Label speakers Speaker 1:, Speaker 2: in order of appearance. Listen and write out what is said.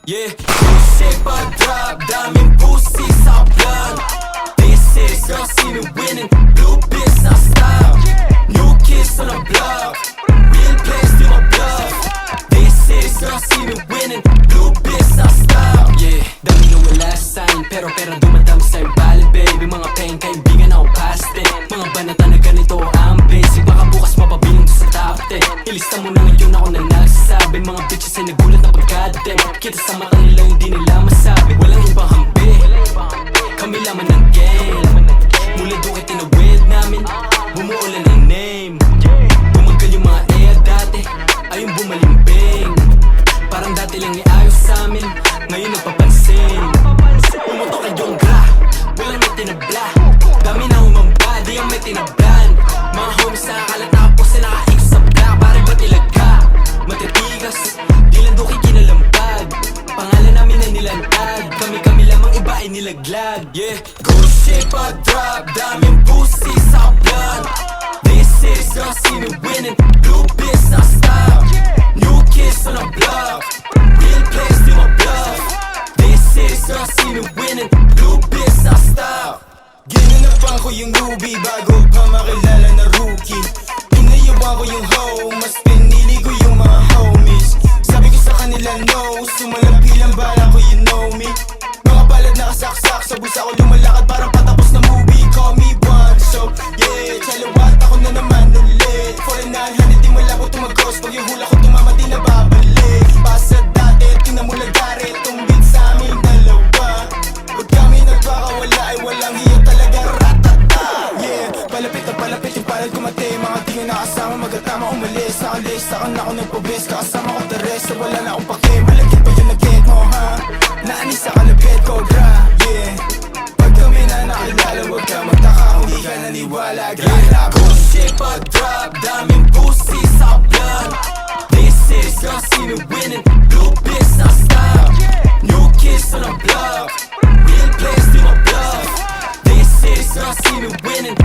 Speaker 1: Yeah, pussy pa drop, daming pussy sa vlog. This is girl, see me winning, blue biz na style. New kids on the block, real place to my bluff. This is girl, see me winning, blue biz na style. Yeah, dami na wala sign, pero pera dumadami sa'yo valid baby. Mga pain, kaibigan ako past it. Mga banata na ganito ang basic, baka bukas mapabilang sa top 10. Ilista mo na ngayon ako na nagsasabi. Mga bitches ay nagulat na pagkadem. Kita sa mata nila hindi nila masabi. Walang ibang hambi, kami laman ng game. Mula doon ay tinawid namin, bumuulan ng name. Bumagal yung mga air dati, ayun bumalimbing. Parang dati lang iayos sa amin, ngayon nagpapansin. Umutok ay yung gra, walang may tinabla. Dami na humamba, di ang may tinablan. Mga homies sa akalat tapos na nakaik sa black. Pare ba't ilaga, matitigas, di lang doon kinalampag. Pangalan namin ay nilantag, kami lamang iba ay nilaglag. Yeah, good shit pa drop, daming pussy sa vlog. This is girl, see me winning, blue biz na style. New kids on the block, real place to my bluff. This is girl, see me winning, blue biz na style.
Speaker 2: Ginanapan ko yung newbie bago pa makilala na rookie. Inayuban ko yung hoe, mas pinili ko yung mga homies. Sabi ko sa kanila no, sumalampi lang bala ko, you know me. Mga palad nakasaksak, sa busa ko lumalakad parang patapos na movie. Call me one, so yeah, chalawat ako na naman ulit. For a 900 di wala ko tumagos, pag yung hula ko tumama di na babalik. Pasa dati, tingnan mo lagari, itong beat sa aming dalawa. Pag kami nagpakawala ay walang hiya talaga, ratata. Yeah, palapit na palapit yung palad kumate. Mga di nga nakasama, magatama umalis. Nakalis, saka na ako nagpabis, kakasama ko tares. So wala na akong pake, malagkit pa yung nag-get mo ha. Naanis sa kalapit ko, gra, yeah. Pag kami na nakilala, huwag ka magtaka, hindi ka naniwala, gra.
Speaker 1: Good shit pa drop, daming pussy sa vlog. This is girl, see me winning, blue biz na style. New kids on the block, real place to my bluff. This is girl, see me winning,